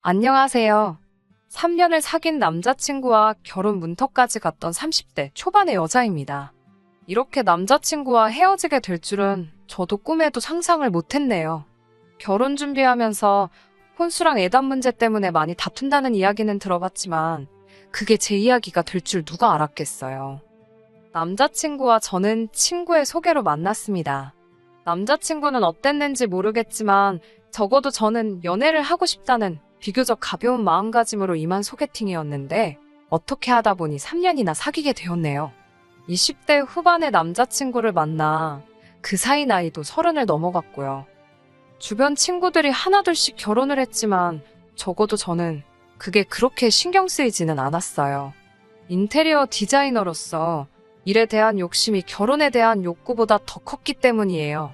안녕하세요. 3년을 사귄 남자친구와 결혼 문턱까지 갔던 30대 초반의 여자입니다. 이렇게 남자친구와 헤어지게 될 줄은 저도 꿈에도 상상을 못했네요. 결혼 준비하면서 혼수랑 애답 문제 때문에 많이 다툰다는 이야기는 들어봤지만 그게 제 이야기가 될 줄 누가 알았겠어요. 남자친구와 저는 친구의 소개로 만났습니다. 남자친구는 어땠는지 모르겠지만 적어도 저는 연애를 하고 싶다는 비교적 가벼운 마음가짐으로 임한 소개팅이었는데 어떻게 하다 보니 3년이나 사귀게 되었네요. 20대 후반의 남자친구를 만나 그 사이 나이도 30을 넘어갔고요. 주변 친구들이 하나둘씩 결혼을 했지만 적어도 저는 그게 그렇게 신경 쓰이지는 않았어요. 인테리어 디자이너로서 일에 대한 욕심이 결혼에 대한 욕구보다 더 컸기 때문이에요.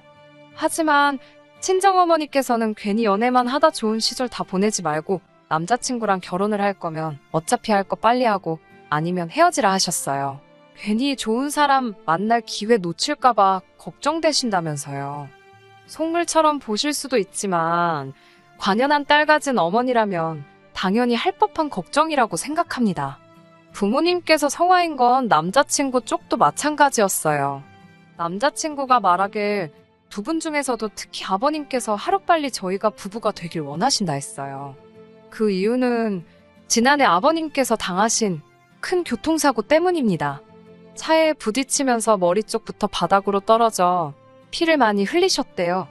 하지만 친정어머니께서는 괜히 연애만 하다 좋은 시절 다 보내지 말고 남자친구랑 결혼을 할 거면 어차피 할 거 빨리 하고 아니면 헤어지라 하셨어요. 괜히 좋은 사람 만날 기회 놓칠까봐 걱정되신다면서요. 속물처럼 보실 수도 있지만 관연한 딸 가진 어머니라면 당연히 할 법한 걱정이라고 생각합니다. 부모님께서 성화인 건 남자친구 쪽도 마찬가지였어요. 남자친구가 말하길 두 분 중에서도 특히 아버님께서 하루빨리 저희가 부부가 되길 원하신다 했어요. 그 이유는 지난해 아버님께서 당하신 큰 교통사고 때문입니다. 차에 부딪히면서 머리 쪽부터 바닥으로 떨어져 피를 많이 흘리셨대요.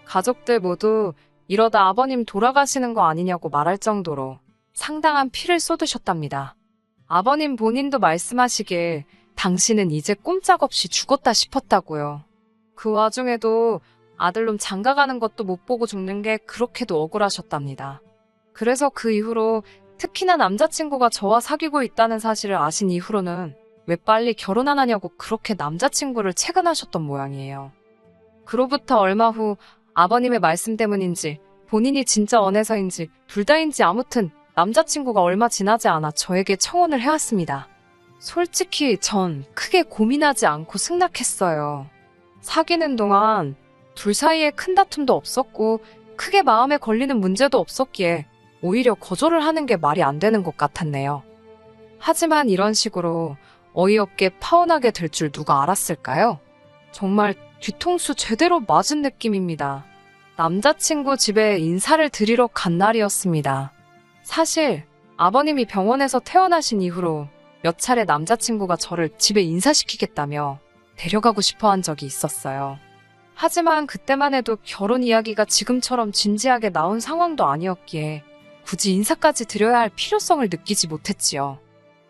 가족들 모두 이러다 아버님 돌아가시는 거 아니냐고 말할 정도로 상당한 피를 쏟으셨답니다. 아버님 본인도 말씀하시길 당신은 이제 꼼짝없이 죽었다 싶었다고요. 그 와중에도 아들놈 장가가는 것도 못 보고 죽는 게 그렇게도 억울하셨답니다. 그래서 그 이후로 특히나 남자친구가 저와 사귀고 있다는 사실을 아신 이후로는 왜 빨리 결혼 안 하냐고 그렇게 남자친구를 채근하셨던 모양이에요. 그로부터 얼마 후 아버님의 말씀 때문인지 본인이 진짜 원해서인지 둘 다인지 아무튼 남자친구가 얼마 지나지 않아 저에게 청혼을 해왔습니다. 솔직히 전 크게 고민하지 않고 승낙했어요. 사귀는 동안 둘 사이에 큰 다툼도 없었고 크게 마음에 걸리는 문제도 없었기에 오히려 거절을 하는 게 말이 안 되는 것 같았네요. 하지만 이런 식으로 어이없게 파혼하게 될 줄 누가 알았을까요? 정말 뒤통수 제대로 맞은 느낌입니다. 남자친구 집에 인사를 드리러 간 날이었습니다. 사실 아버님이 병원에서 퇴원하신 이후로 몇 차례 남자친구가 저를 집에 인사시키겠다며 데려가고 싶어 한 적이 있었어요. 하지만 그때만 해도 결혼 이야기가 지금처럼 진지하게 나온 상황도 아니었기에 굳이 인사까지 드려야 할 필요성을 느끼지 못했지요.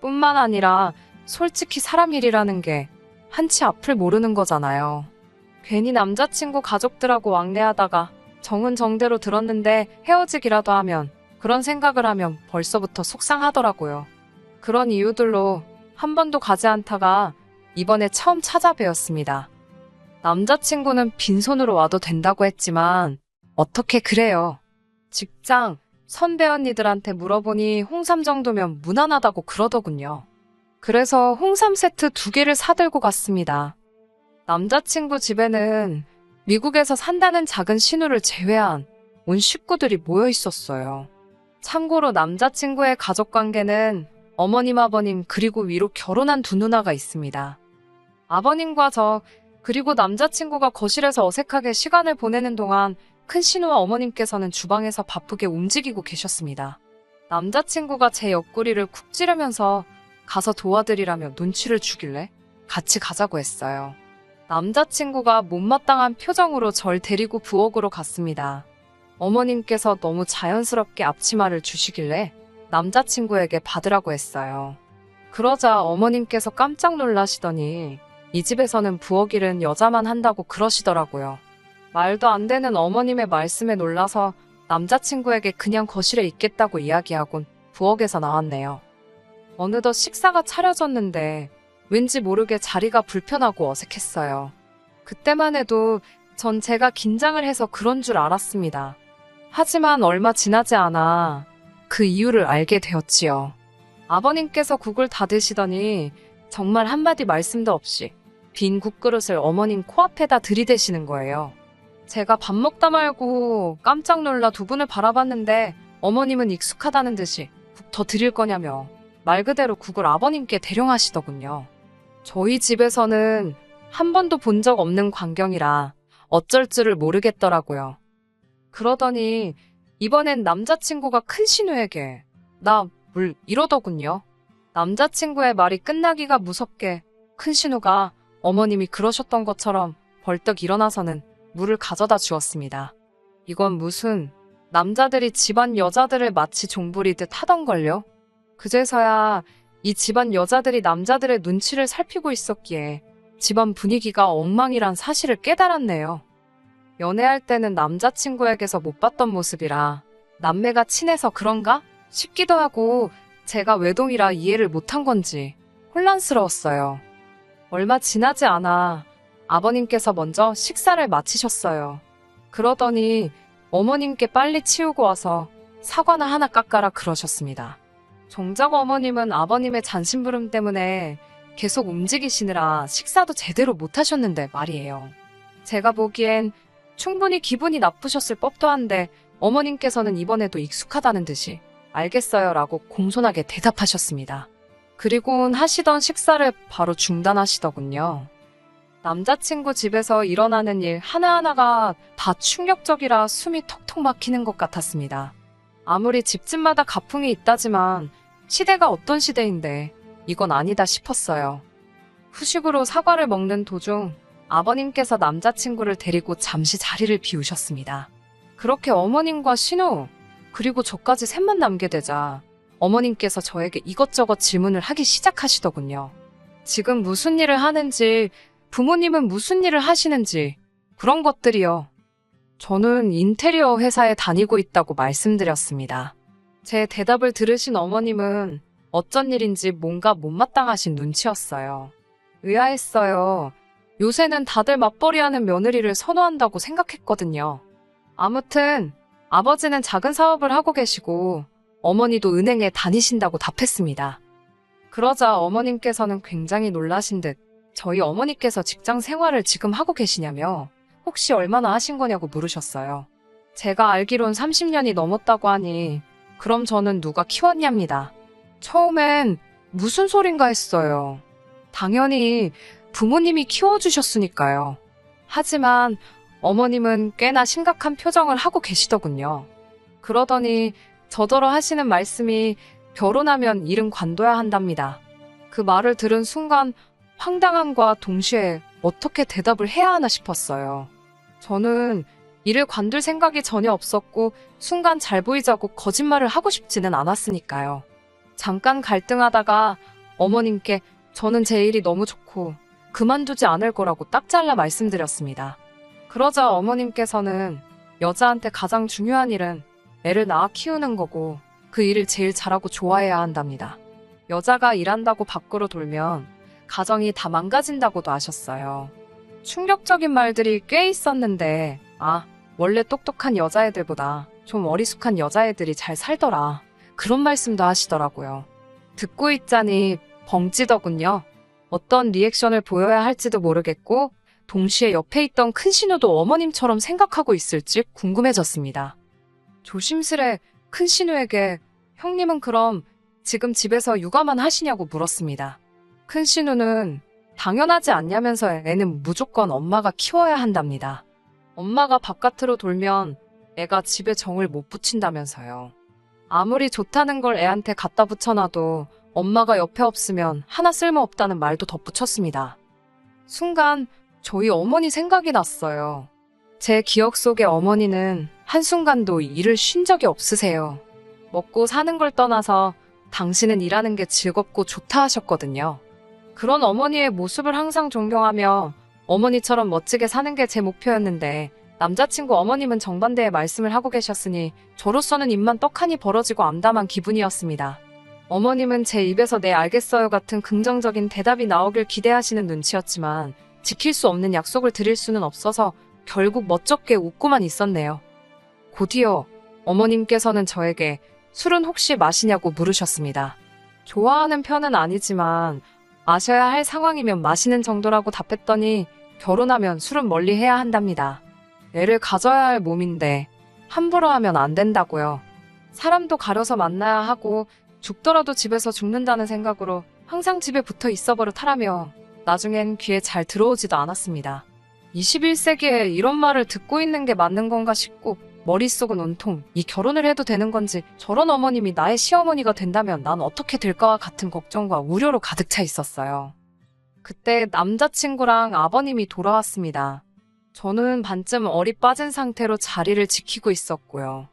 뿐만 아니라 솔직히 사람 일이라는 게 한치 앞을 모르는 거잖아요. 괜히 남자친구 가족들하고 왕래하다가 정은 정대로 들었는데 헤어지기라도 하면 그런 생각을 하면 벌써부터 속상하더라고요. 그런 이유들로 한 번도 가지 않다가 이번에 처음 찾아뵈었습니다. 남자친구는 빈손으로 와도 된다고 했지만 어떻게 그래요? 직장, 선배 언니들한테 물어보니 홍삼 정도면 무난하다고 그러더군요. 그래서 홍삼 세트 2개를 사들고 갔습니다. 남자친구 집에는 미국에서 산다는 작은 신우를 제외한 온 식구들이 모여 있었어요. 참고로 남자친구의 가족관계는 어머님, 아버님, 그리고 위로 결혼한 2 누나가 있습니다. 아버님과 저, 그리고 남자친구가 거실에서 어색하게 시간을 보내는 동안 큰 신우와 어머님께서는 주방에서 바쁘게 움직이고 계셨습니다. 남자친구가 제 옆구리를 쿡 찌르면서 가서 도와드리라며 눈치를 주길래 같이 가자고 했어요. 남자친구가 못마땅한 표정으로 절 데리고 부엌으로 갔습니다. 어머님께서 너무 자연스럽게 앞치마를 주시길래 남자친구에게 받으라고 했어요. 그러자 어머님께서 깜짝 놀라시더니 이 집에서는 부엌 일은 여자만 한다고 그러시더라고요. 말도 안 되는 어머님의 말씀에 놀라서 남자친구에게 그냥 거실에 있겠다고 이야기하곤 부엌에서 나왔네요. 어느덧 식사가 차려졌는데 왠지 모르게 자리가 불편하고 어색했어요. 그때만 해도 전 제가 긴장을 해서 그런 줄 알았습니다. 하지만 얼마 지나지 않아 그 이유를 알게 되었지요. 아버님께서 국을 다 드시더니 정말 한마디 말씀도 없이 빈 국그릇을 어머님 코앞에다 들이대시는 거예요. 제가 밥 먹다 말고 깜짝 놀라 2분을 바라봤는데 어머님은 익숙하다는 듯이 국 더 드릴 거냐며 말 그대로 국을 아버님께 대령하시더군요. 저희 집에서는 한 번도 본 적 없는 광경이라 어쩔 줄을 모르겠더라고요. 그러더니 이번엔 남자친구가 큰 신우에게 나 물 이러더군요. 남자친구의 말이 끝나기가 무섭게 큰 신우가 어머님이 그러셨던 것처럼 벌떡 일어나서는 물을 가져다 주었습니다. 이건 무슨 남자들이 집안 여자들을 마치 종부리듯 하던걸요. 그제서야 이 집안 여자들이 남자들의 눈치를 살피고 있었기에 집안 분위기가 엉망이란 사실을 깨달았네요. 연애할 때는 남자친구에게서 못 봤던 모습이라 남매가 친해서 그런가 싶기도 하고 제가 외동이라 이해를 못한 건지 혼란스러웠어요. 얼마 지나지 않아 아버님께서 먼저 식사를 마치셨어요. 그러더니 어머님께 빨리 치우고 와서 사과나 하나 깎아라 그러셨습니다. 정작 어머님은 아버님의 잔심부름 때문에 계속 움직이시느라 식사도 제대로 못하셨는데 말이에요. 제가 보기엔 충분히 기분이 나쁘셨을 법도 한데 어머님께서는 이번에도 익숙하다는 듯이 알겠어요 라고 공손하게 대답하셨습니다. 그리고는 하시던 식사를 바로 중단하시더군요. 남자친구 집에서 일어나는 일 하나하나가 다 충격적이라 숨이 턱턱 막히는 것 같았습니다. 아무리 집집마다 가풍이 있다지만 시대가 어떤 시대인데 이건 아니다 싶었어요. 후식으로 사과를 먹는 도중 아버님께서 남자친구를 데리고 잠시 자리를 비우셨습니다. 그렇게 어머님과 신우 그리고 저까지 셋만 남게 되자 어머님께서 저에게 이것저것 질문을 하기 시작하시더군요. 지금 무슨 일을 하는지, 부모님은 무슨 일을 하시는지 그런 것들이요. 저는 인테리어 회사에 다니고 있다고 말씀드렸습니다. 제 대답을 들으신 어머님은 어쩐 일인지 뭔가 못마땅하신 눈치였어요. 의아했어요. 요새는 다들 맞벌이하는 며느리를 선호한다고 생각했거든요. 아무튼 아버지는 작은 사업을 하고 계시고 어머니도 은행에 다니신다고 답했습니다. 그러자 어머님께서는 굉장히 놀라신 듯 저희 어머니께서 직장 생활을 지금 하고 계시냐며 혹시 얼마나 하신 거냐고 물으셨어요. 제가 알기론 30년이 넘었다고 하니 그럼 저는 누가 키웠냐입니다. 처음엔 무슨 소린가 했어요. 당연히 부모님이 키워주셨으니까요. 하지만 어머님은 꽤나 심각한 표정을 하고 계시더군요. 그러더니 저더러 하시는 말씀이 결혼하면 일은 관둬야 한답니다. 그 말을 들은 순간 황당함과 동시에 어떻게 대답을 해야 하나 싶었어요. 저는 일을 관둘 생각이 전혀 없었고 순간 잘 보이자고 거짓말을 하고 싶지는 않았으니까요. 잠깐 갈등하다가 어머님께 저는 제 일이 너무 좋고 그만두지 않을 거라고 딱 잘라 말씀드렸습니다. 그러자 어머님께서는 여자한테 가장 중요한 일은 애를 낳아 키우는 거고 그 일을 제일 잘하고 좋아해야 한답니다. 여자가 일한다고 밖으로 돌면 가정이 다 망가진다고도 하셨어요. 충격적인 말들이 꽤 있었는데 원래 똑똑한 여자애들보다 좀 어리숙한 여자애들이 잘 살더라. 그런 말씀도 하시더라고요. 듣고 있자니 벙찌더군요. 어떤 리액션을 보여야 할지도 모르겠고 동시에 옆에 있던 큰 신우도 어머님처럼 생각하고 있을지 궁금해졌습니다. 조심스레 큰 신우에게 형님은 그럼 지금 집에서 육아만 하시냐고 물었습니다. 큰 신우는 당연하지 않냐면서 애는 무조건 엄마가 키워야 한답니다. 엄마가 바깥으로 돌면 애가 집에 정을 못 붙인다면서요. 아무리 좋다는 걸 애한테 갖다 붙여놔도 엄마가 옆에 없으면 하나 쓸모없다는 말도 덧붙였습니다. 순간 저희 어머니 생각이 났어요. 제 기억 속의 어머니는 한순간도 일을 쉰 적이 없으세요. 먹고 사는 걸 떠나서 당신은 일하는 게 즐겁고 좋다 하셨거든요. 그런 어머니의 모습을 항상 존경하며 어머니처럼 멋지게 사는 게 제 목표였는데 남자친구 어머님은 정반대의 말씀을 하고 계셨으니 저로서는 입만 떡하니 벌어지고 암담한 기분이었습니다. 어머님은 제 입에서 네 알겠어요 같은 긍정적인 대답이 나오길 기대하시는 눈치였지만 지킬 수 없는 약속을 드릴 수는 없어서 결국 멋쩍게 웃고만 있었네요. 곧이어 어머님께서는 저에게 술은 혹시 마시냐고 물으셨습니다. 좋아하는 편은 아니지만 마셔야 할 상황이면 마시는 정도라고 답했더니 결혼하면 술은 멀리 해야 한답니다. 애를 가져야 할 몸인데 함부로 하면 안 된다고요. 사람도 가려서 만나야 하고 죽더라도 집에서 죽는다는 생각으로 항상 집에 붙어 있어 버릇하라며 나중엔 귀에 잘 들어오지도 않았습니다. 21세기에 이런 말을 듣고 있는 게 맞는 건가 싶고 머릿속은 온통 이 결혼을 해도 되는 건지 저런 어머님이 나의 시어머니가 된다면 난 어떻게 될까와 같은 걱정과 우려로 가득 차 있었어요. 그때 남자친구랑 아버님이 돌아왔습니다. 저는 반쯤 얼이 빠진 상태로 자리를 지키고 있었고요.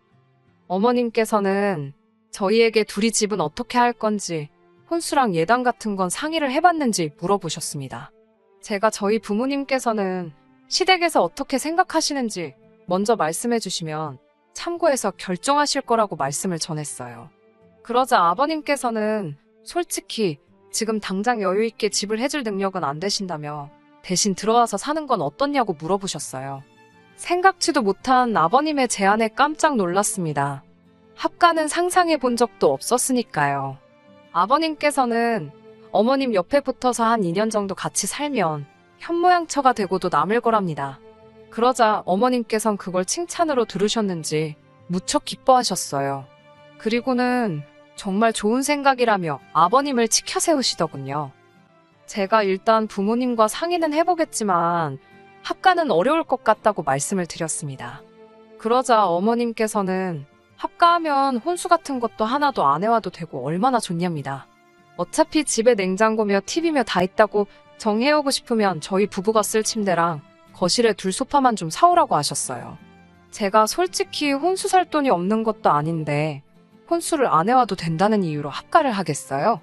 어머님께서는 저희에게 둘이 집은 어떻게 할 건지 혼수랑 예단 같은 건 상의를 해봤는지 물어보셨습니다. 제가 저희 부모님께서는 시댁에서 어떻게 생각하시는지 먼저 말씀해 주시면 참고해서 결정하실 거라고 말씀을 전했어요. 그러자 아버님께서는 솔직히 지금 당장 여유 있게 집을 해줄 능력은 안 되신다며 대신 들어와서 사는 건 어떻냐고 물어보셨어요. 생각지도 못한 아버님의 제안에 깜짝 놀랐습니다. 합가는 상상해 본 적도 없었으니까요. 아버님께서는 어머님 옆에 붙어서 한 2년 정도 같이 살면 현모양처가 되고도 남을 거랍니다. 그러자 어머님께선 그걸 칭찬으로 들으셨는지 무척 기뻐하셨어요. 그리고는 정말 좋은 생각이라며 아버님을 치켜 세우시더군요. 제가 일단 부모님과 상의는 해보겠지만 합가는 어려울 것 같다고 말씀을 드렸습니다. 그러자 어머님께서는 합가하면 혼수 같은 것도 하나도 안 해와도 되고 얼마나 좋냐입니다. 어차피 집에 냉장고며 TV며 다 있다고 정해오고 싶으면 저희 부부가 쓸 침대랑 거실에 둘 소파만 좀 사오라고 하셨어요. 제가 솔직히 혼수 살 돈이 없는 것도 아닌데 혼수를 안 해와도 된다는 이유로 합가를 하겠어요?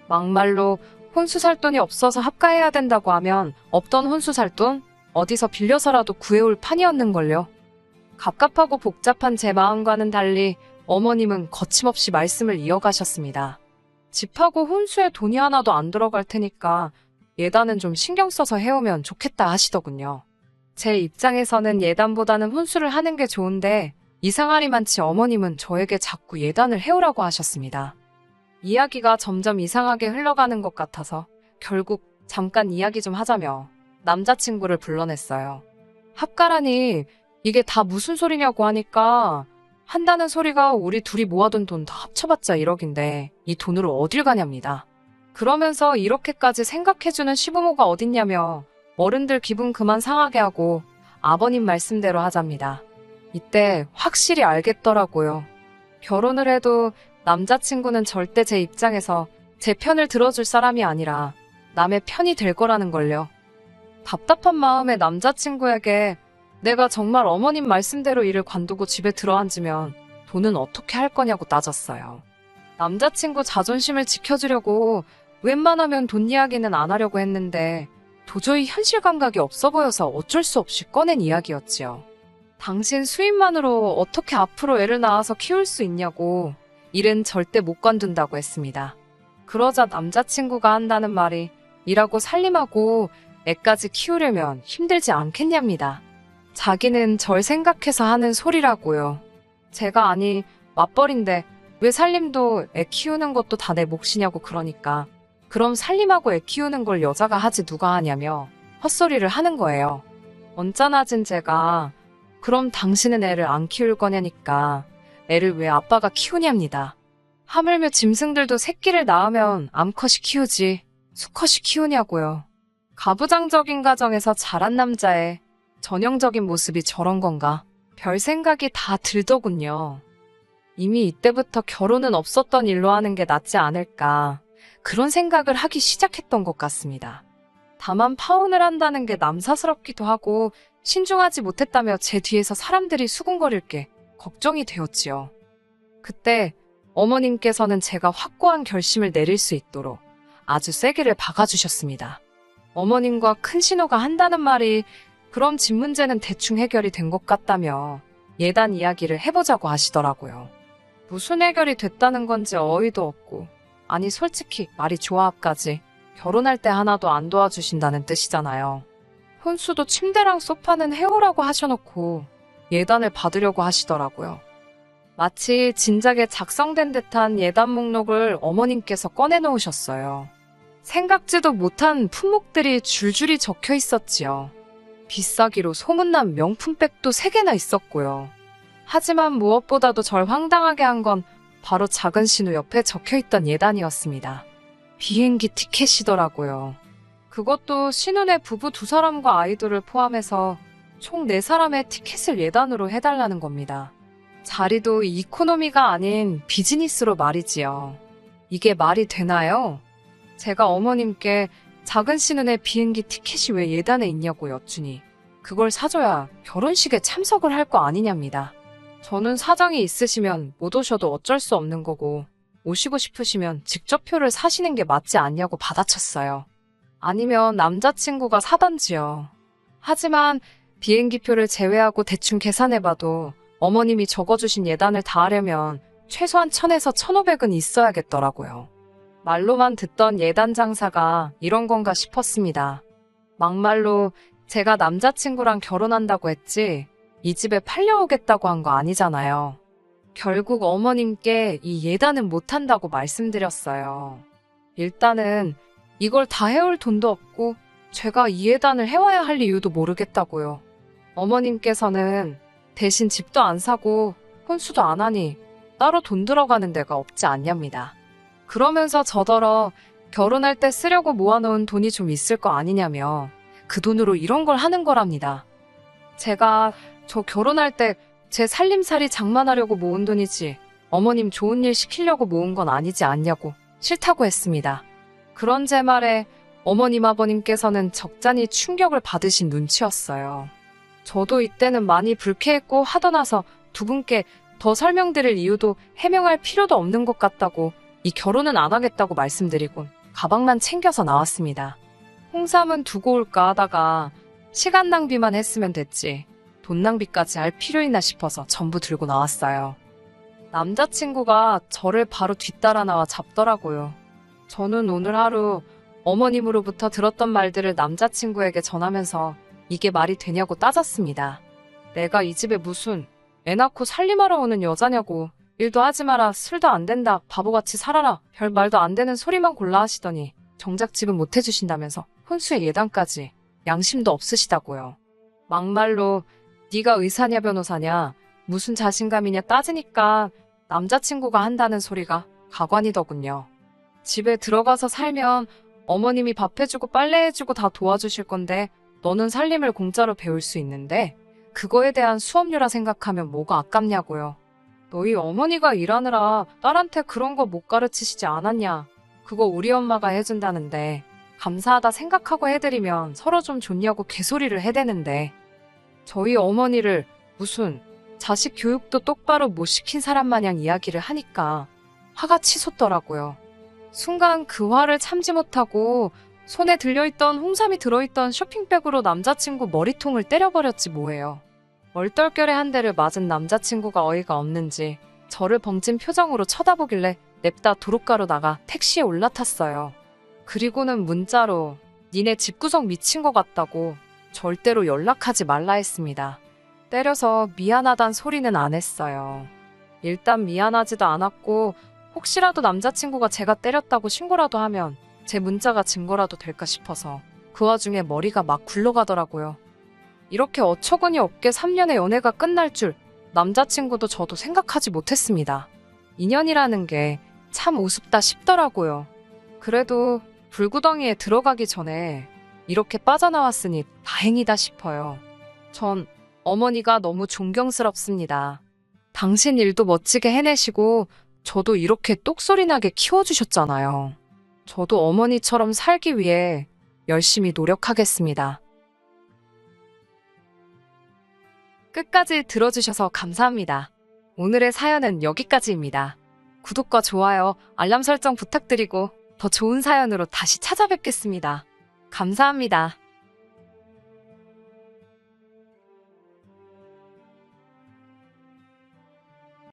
막말로 혼수 살 돈이 없어서 합가해야 된다고 하면 없던 혼수 살 돈 어디서 빌려서라도 구해올 판이었는걸요. 갑갑하고 복잡한 제 마음과는 달리 어머님은 거침없이 말씀을 이어가셨습니다. 집하고 혼수에 돈이 하나도 안 들어갈 테니까 예단은 좀 신경 써서 해오면 좋겠다 하시더군요. 제 입장에서는 예단보다는 혼수를 하는 게 좋은데 이상하리만치 어머님은 저에게 자꾸 예단을 해오라고 하셨습니다. 이야기가 점점 이상하게 흘러가는 것 같아서 결국 잠깐 이야기 좀 하자며 남자친구를 불러냈어요. 합가라니 이게 다 무슨 소리냐고 하니까 한다는 소리가 우리 둘이 모아둔 돈 다 합쳐봤자 1억인데 이 돈으로 어딜 가냐입니다. 그러면서 이렇게까지 생각해주는 시부모가 어딨냐며 어른들 기분 그만 상하게 하고 아버님 말씀대로 하잡니다. 이때 확실히 알겠더라고요. 결혼을 해도 남자친구는 절대 제 입장에서 제 편을 들어줄 사람이 아니라 남의 편이 될 거라는 걸요. 답답한 마음에 남자친구에게 내가 정말 어머님 말씀대로 일을 관두고 집에 들어앉으면 돈은 어떻게 할 거냐고 따졌어요. 남자친구 자존심을 지켜주려고 웬만하면 돈 이야기는 안 하려고 했는데 도저히 현실 감각이 없어 보여서 어쩔 수 없이 꺼낸 이야기였지요. 당신 수입만으로 어떻게 앞으로 애를 낳아서 키울 수 있냐고 일은 절대 못 관둔다고 했습니다. 그러자 남자친구가 한다는 말이 일하고 살림하고 애까지 키우려면 힘들지 않겠냐입니다. 자기는 절 생각해서 하는 소리라고요. 제가 아니 맞벌인데 왜 살림도 애 키우는 것도 다 내 몫이냐고 그러니까 그럼 살림하고 애 키우는 걸 여자가 하지 누가 하냐며 헛소리를 하는 거예요. 언짢아진 제가 그럼 당신은 애를 안 키울 거냐니까 애를 왜 아빠가 키우냐입니다. 하물며 짐승들도 새끼를 낳으면 암컷이 키우지 수컷이 키우냐고요. 가부장적인 가정에서 자란 남자의 전형적인 모습이 저런 건가? 별 생각이 다 들더군요. 이미 이때부터 결혼은 없었던 일로 하는 게 낫지 않을까 그런 생각을 하기 시작했던 것 같습니다. 다만 파혼을 한다는 게 남사스럽기도 하고 신중하지 못했다며 제 뒤에서 사람들이 수군거릴 게 걱정이 되었지요. 그때 어머님께서는 제가 확고한 결심을 내릴 수 있도록 아주 세게를 박아주셨습니다. 어머님과 큰 신호가 한다는 말이 그럼 집 문제는 대충 해결이 된 것 같다며 예단 이야기를 해보자고 하시더라고요. 무슨 해결이 됐다는 건지 어이도 없고 아니 솔직히 말이 조합까지 결혼할 때 하나도 안 도와주신다는 뜻이잖아요. 혼수도 침대랑 소파는 해오라고 하셔놓고 예단을 받으려고 하시더라고요. 마치 진작에 작성된 듯한 예단 목록을 어머님께서 꺼내놓으셨어요. 생각지도 못한 품목들이 줄줄이 적혀 있었지요. 비싸기로 소문난 명품백도 3개나 있었고요. 하지만 무엇보다도 절 황당하게 한 건 바로 작은 신우 옆에 적혀있던 예단이었습니다. 비행기 티켓이더라고요. 그것도 신우네 부부 2사람과 아이들을 포함해서 총 4사람의 티켓을 예단으로 해달라는 겁니다. 자리도 이코노미가 아닌 비즈니스로 말이지요. 이게 말이 되나요? 제가 어머님께 작은 신우네 비행기 티켓이 왜 예단에 있냐고 여쭈니 그걸 사줘야 결혼식에 참석을 할 거 아니냐입니다. 저는 사정이 있으시면 못 오셔도 어쩔 수 없는 거고 오시고 싶으시면 직접 표를 사시는 게 맞지 않냐고 받아쳤어요. 아니면 남자친구가 사던지요. 하지만 비행기표를 제외하고 대충 계산해봐도 어머님이 적어주신 예단을 다 하려면 최소한 1000에서 1500은 있어야겠더라고요. 말로만 듣던 예단 장사가 이런 건가 싶었습니다. 막말로 제가 남자친구랑 결혼한다고 했지 이 집에 팔려오겠다고 한 거 아니잖아요. 결국 어머님께 이 예단은 못한다고 말씀드렸어요. 일단은 이걸 다 해올 돈도 없고 제가 이 예단을 해와야 할 이유도 모르겠다고요. 어머님께서는 대신 집도 안 사고 혼수도 안 하니 따로 돈 들어가는 데가 없지 않냐입니다. 그러면서 저더러 결혼할 때 쓰려고 모아놓은 돈이 좀 있을 거 아니냐며 그 돈으로 이런 걸 하는 거랍니다. 제가 저 결혼할 때 제 살림살이 장만하려고 모은 돈이지 어머님 좋은 일 시키려고 모은 건 아니지 않냐고 싫다고 했습니다. 그런 제 말에 어머님 아버님께서는 적잖이 충격을 받으신 눈치였어요. 저도 이때는 많이 불쾌했고 하더나서 두 분께 더 설명드릴 이유도 해명할 필요도 없는 것 같다고 이 결혼은 안 하겠다고 말씀드리곤 가방만 챙겨서 나왔습니다. 홍삼은 두고 올까 하다가 시간 낭비만 했으면 됐지 돈 낭비까지 할 필요 있나 싶어서 전부 들고 나왔어요. 남자친구가 저를 바로 뒤따라 나와 잡더라고요. 저는 오늘 하루 어머님으로부터 들었던 말들을 남자친구에게 전하면서 이게 말이 되냐고 따졌습니다. 내가 이 집에 무슨 애 낳고 살림하러 오는 여자냐고 일도 하지 마라 술도 안 된다 바보같이 살아라 별 말도 안 되는 소리만 골라 하시더니 정작 집은 못 해주신다면서 혼수의 예단까지 양심도 없으시다고요. 막말로 네가 의사냐 변호사냐 무슨 자신감이냐 따지니까 남자친구가 한다는 소리가 가관이더군요. 집에 들어가서 살면 어머님이 밥 해주고 빨래 해주고 다 도와주실 건데 너는 살림을 공짜로 배울 수 있는데 그거에 대한 수업료라 생각하면 뭐가 아깝냐고요. 너희 어머니가 일하느라 딸한테 그런 거 못 가르치시지 않았냐. 그거 우리 엄마가 해준다는데 감사하다 생각하고 해드리면 서로 좀 좋냐고 개소리를 해대는데 저희 어머니를 무슨 자식 교육도 똑바로 못 시킨 사람 마냥 이야기를 하니까 화가 치솟더라고요. 순간 그 화를 참지 못하고 손에 들려있던 홍삼이 들어있던 쇼핑백으로 남자친구 머리통을 때려버렸지 뭐예요. 얼떨결에 한 대를 맞은 남자친구가 어이가 없는지 저를 벙찐 표정으로 쳐다보길래 냅다 도로가로 나가 택시에 올라탔어요. 그리고는 문자로 니네 집구석 미친 것 같다고 절대로 연락하지 말라 했습니다. 때려서 미안하단 소리는 안 했어요. 일단 미안하지도 않았고 혹시라도 남자친구가 제가 때렸다고 신고라도 하면 제 문자가 증거라도 될까 싶어서 그 와중에 머리가 막 굴러가더라고요. 이렇게 어처구니 없게 3년의 연애가 끝날 줄 남자친구도 저도 생각하지 못했습니다. 인연이라는 게 참 우습다 싶더라고요. 그래도 불구덩이에 들어가기 전에 이렇게 빠져나왔으니 다행이다 싶어요. 전 어머니가 너무 존경스럽습니다. 당신 일도 멋지게 해내시고 저도 이렇게 똑소리나게 키워주셨잖아요. 저도 어머니처럼 살기 위해 열심히 노력하겠습니다. 끝까지 들어주셔서 감사합니다. 오늘의 사연은 여기까지입니다. 구독과 좋아요, 알람 설정 부탁드리고 더 좋은 사연으로 다시 찾아뵙겠습니다. 감사합니다.